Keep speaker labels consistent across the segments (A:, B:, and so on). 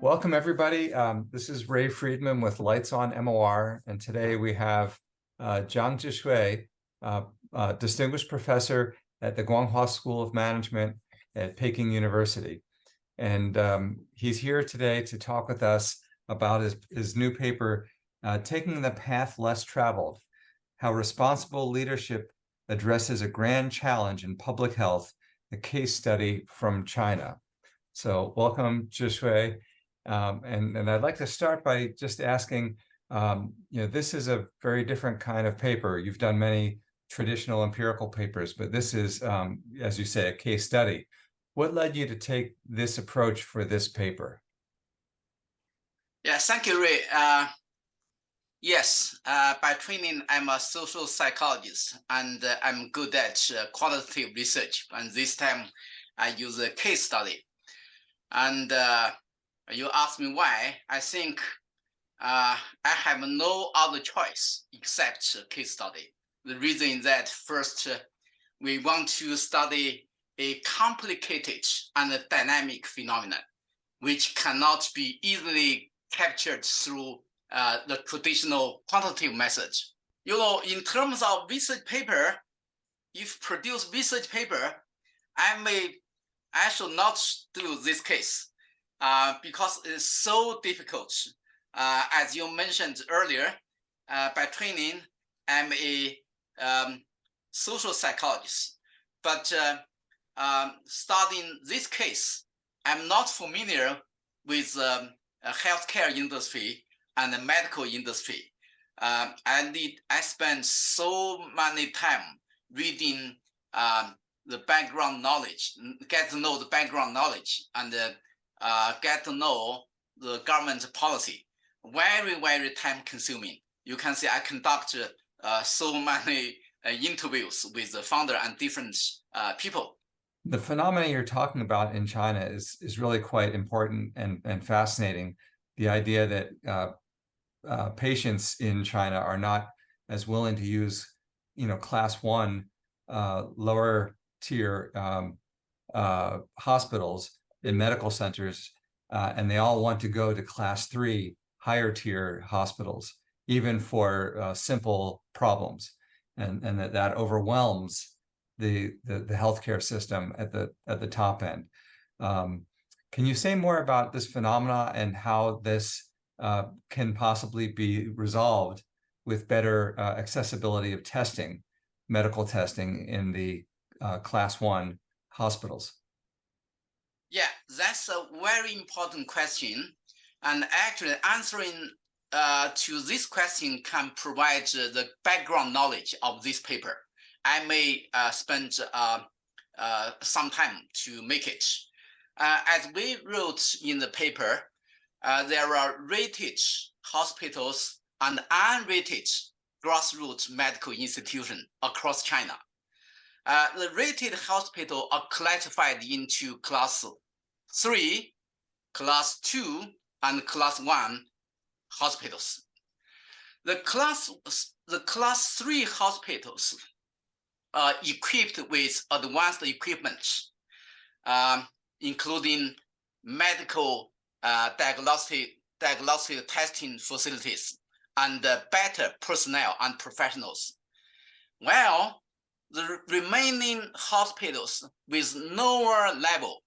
A: Welcome, everybody. This is Ray Friedman with Lights on MOR, and today we have Zhi-Xue, Distinguished Professor at the Guanghua School of Management at Peking University. And he's here today to talk with us about his new paper, Taking the Path Less Traveled, How Responsible Leadership Addresses a Grand Challenge in Public Health, a case study from China. So welcome, Zhi-Xue. And I'd like to start by just asking, this is a very different kind of paper. You've done many traditional empirical papers, but this is, as you say, a case study. What led you to take this approach for this paper?
B: Yeah, thank you, Ray. Yes, by training, I'm a social psychologist, and I'm good at qualitative research. And this time, I use a case study. And you asked me why. I think I have no other choice except case study. The reason is that first, we want to study a complicated and dynamic phenomenon, which cannot be easily captured through the traditional quantitative methods. In terms of research paper, if produce research paper, I should not do this case because it's so difficult. As you mentioned earlier, by training, I'm a social psychologist, but studying this case, I'm not familiar with healthcare industry and the medical industry. I spend so many time reading the background knowledge, get to know the background knowledge, and get to know the government policy. Very, very time consuming. You can see I conduct so many interviews with the founder and different people.
A: The phenomena you're talking about in China is really quite important and fascinating. The idea that patients in China are not as willing to use, class one, lower tier hospitals in medical centers, and they all want to go to class three, higher tier hospitals, even for simple problems, and that overwhelms the healthcare system at the top end. Can you say more about this phenomena and how this can possibly be resolved with better accessibility of testing, medical testing in the class one hospitals?
B: Yeah, that's a very important question. And actually answering to this question can provide the background knowledge of this paper. I may spend some time to make it. As we wrote in the paper, there are rated hospitals and unrated grassroots medical institutions across China. The rated hospitals are classified into class 3, class 2, and class 1 hospitals. The class 3 hospitals are equipped with advanced equipment, including medical diagnostic testing facilities and better personnel and professionals. While the remaining hospitals with lower level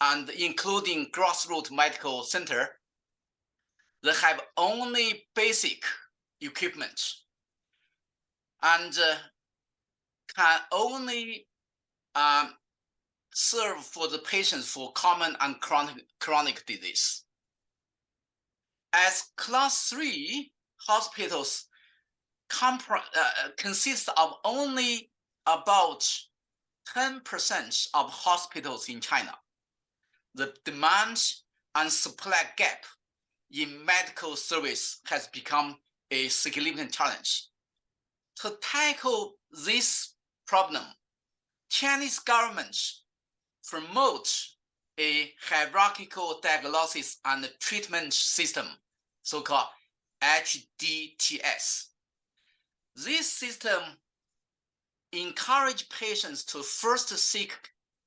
B: and including grassroots medical center, they have only basic equipment and can only serve for the patients for common and chronic disease. As class 3 hospitals consist of only about 10% of hospitals in China, the demand and supply gap in medical service has become a significant challenge. To tackle this problem, Chinese government promotes a hierarchical diagnosis and treatment system, so-called HDTS. This system encourages patients to first seek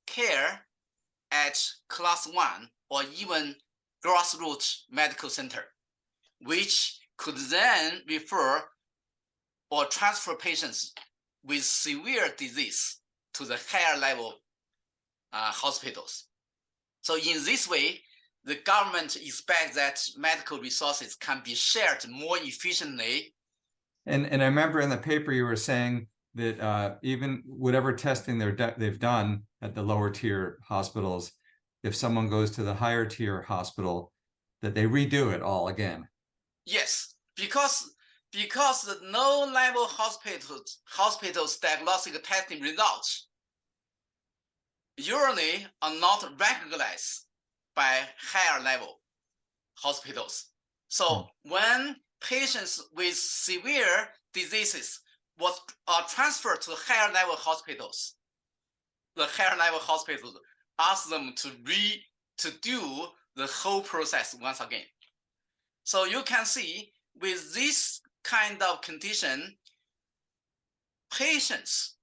B: care at class 1 or even grassroots medical center, which could then refer or transfer patients with severe disease to the higher level hospitals. So in this way, the government expects that medical resources can be shared more efficiently.
A: And I remember in the paper you were saying that even whatever testing they've done at the lower tier hospitals, if someone goes to the higher tier hospital, that they redo it all again.
B: Yes, because the low level hospitals diagnostic testing results usually are not recognized by higher level hospitals. So when patients with severe diseases are transferred to higher level hospitals, the higher level hospitals ask them to do the whole process once again. So you can see with this kind of condition, patients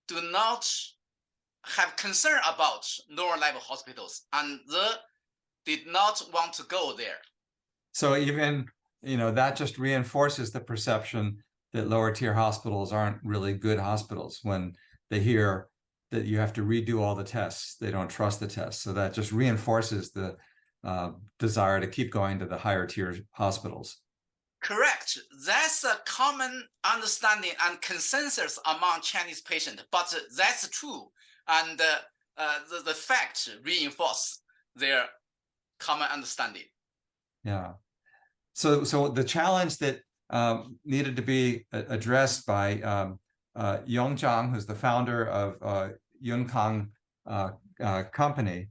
B: do not have concern about lower level hospitals and they did not want to go there.
A: So even, that just reinforces the perception that lower tier hospitals aren't really good hospitals when they hear that you have to redo all the tests. They don't trust the tests. So that just reinforces the desire to keep going to the higher tier hospitals.
B: Correct. That's a common understanding and consensus among Chinese patients, but that's true. And the facts reinforce their common understanding.
A: Yeah. So the challenge that needed to be addressed by Yong Zhang, who's the founder of Yunkang company,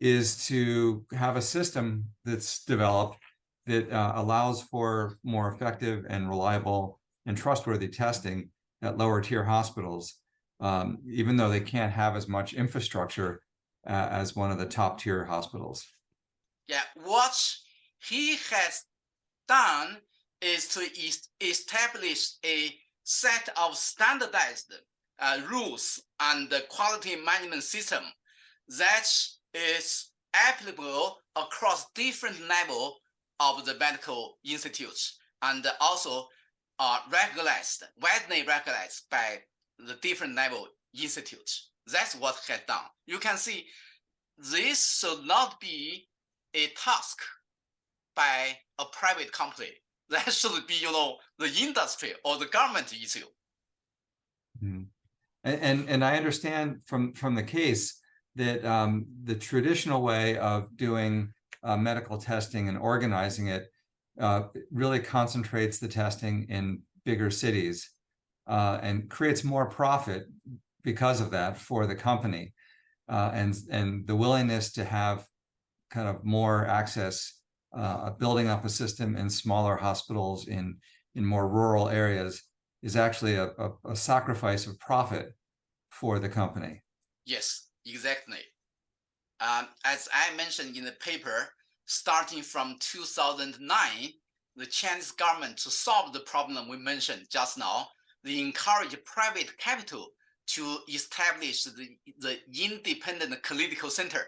A: is to have a system that's developed that allows for more effective and reliable and trustworthy testing at lower tier hospitals, even though they can't have as much infrastructure as one of the top tier hospitals.
B: Yeah, what he has done is to establish a set of standardized rules and quality management system that is applicable across different levels of the medical institutes and also widely recognized by the different level institutes. That's what has done. You can see this should not be a task by a private company. That should be, the industry or the government issue.
A: Mm-hmm. And I understand from the case that the traditional way of doing medical testing and organizing it really concentrates the testing in bigger cities and creates more profit because of that for the company, and the willingness to have kind of more access, building up a system in smaller hospitals in more rural areas is actually a sacrifice of profit for the company.
B: Yes, exactly. As I mentioned in the paper, starting from 2009, the Chinese government, to solve the problem we mentioned just now, they encourage private capital to establish the independent clinical center,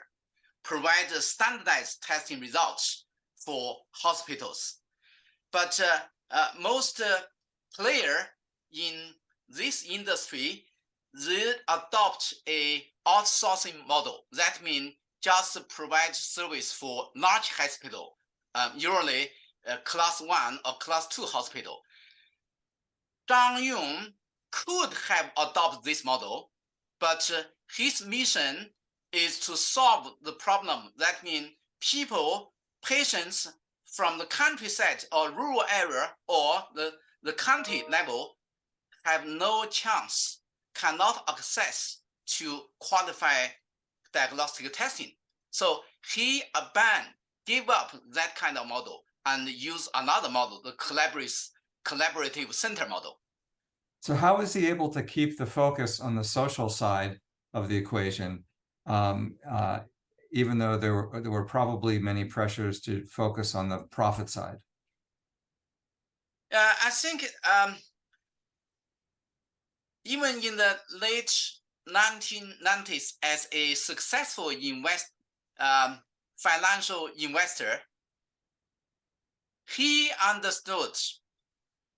B: provide standardized testing results for hospitals. But most players in this industry, they adopt a outsourcing model. That means just provide service for large hospital, usually class 1 or class 2 hospital. Zhang Yong could have adopted this model, but his mission is to solve the problem. That means patients from the countryside or rural area or the county level have no chance, cannot access to qualified diagnostic testing. So he gave up that kind of model and use another model, the collaborative center model.
A: So how is he able to keep the focus on the social side of the equation, even though there were probably many pressures to focus on the profit side?
B: I think even in the late 1990s, as a successful financial investor, he understood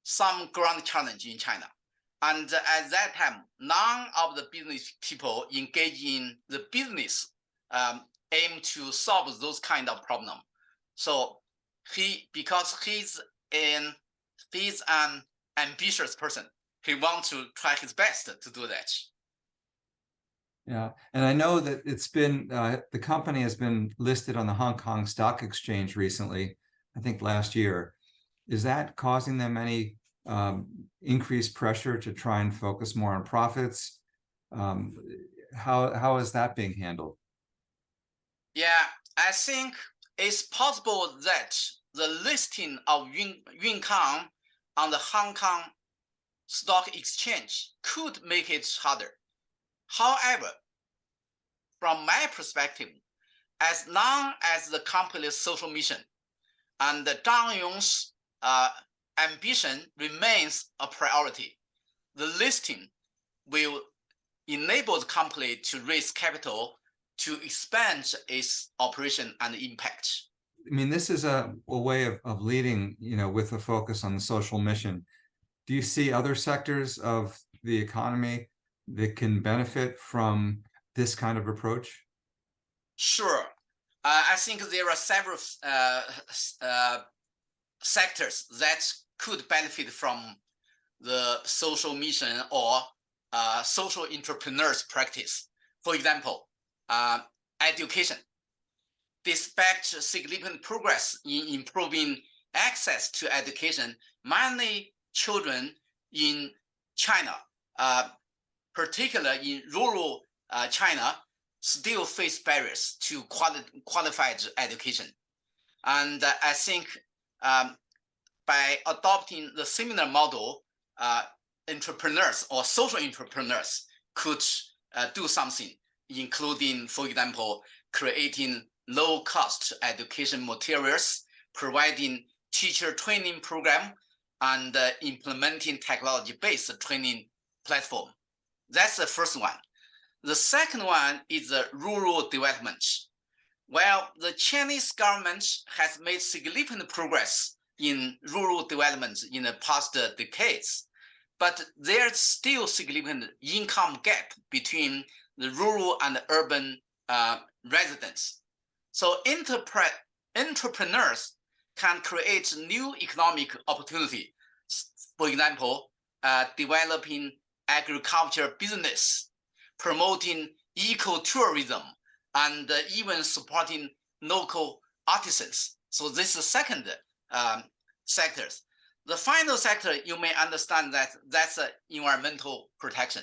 B: some grand challenge in China. And at that time, none of the business people engaged in the business aim to solve those kind of problem. So because he's an ambitious person, he wants to try his best to do that.
A: Yeah, and I know that it's been the company has been listed on the Hong Kong Stock Exchange recently, I think last year. Is that causing them any increased pressure to try and focus more on profits? How is that being handled?
B: Yeah, I think it's possible that the listing of Yuncang on the Hong Kong Stock Exchange could make it harder. However, from my perspective, as long as the company's social mission and Zhang Yong's ambition remains a priority, the listing will enable the company to raise capital to expand its operation and impact.
A: I mean, this is a way of leading, with a focus on the social mission. Do you see other sectors of the economy that can benefit from this kind of approach?
B: Sure. I think there are several sectors that could benefit from the social mission or social entrepreneurs practice. For example, education. Despite significant progress in improving access to education, many children in China, particularly in rural China, still face barriers to qualified education. And I think by adopting the similar model, entrepreneurs or social entrepreneurs could do something, including, for example, creating low-cost education materials, providing teacher training program, and implementing technology-based training platform. That's the first one. The second one is the rural development. Well, the Chinese government has made significant progress in rural development in the past decades, but there's still significant income gap between the rural and the urban residents. So entrepreneurs can create new economic opportunity. For example, developing agriculture business, promoting ecotourism, and even supporting local artisans. So this is the second sectors. The final sector, you may understand that that's environmental protection,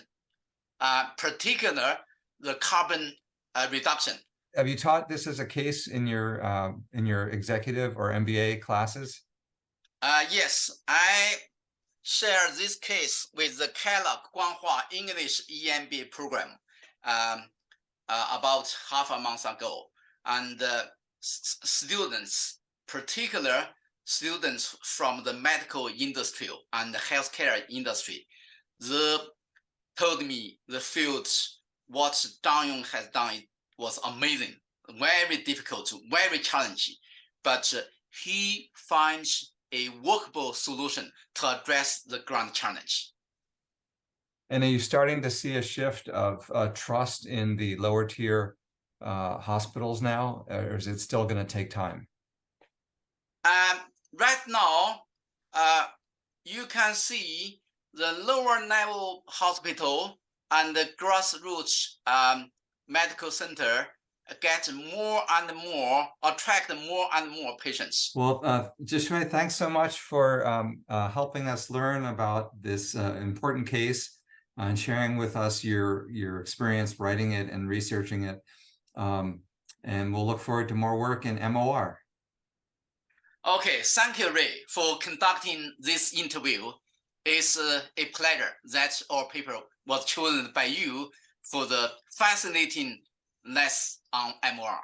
B: particular the carbon reduction.
A: Have you taught this as a case in your executive or MBA classes?
B: Yes, I share this case with the Kellogg Guanghua English EMBA program about half a month ago. And students, particular students from the medical industry and the healthcare industry, they told me the field, what Zhang Yong has done was amazing, very difficult, very challenging, but he finds a workable solution to address the grand challenge.
A: And are you starting to see a shift of trust in the lower tier hospitals now, or is it still going to take time?
B: Right now, you can see the lower level hospital and the grassroots medical center get more and more, attract more and more patients.
A: Well, Zhi-Xue, thanks so much for helping us learn about this important case and sharing with us your experience writing it and researching it. And we'll look forward to more work in MOR.
B: Okay, thank you, Ray, for conducting this interview. It's a pleasure that our paper was chosen by you for the fascinating lesson on MOR.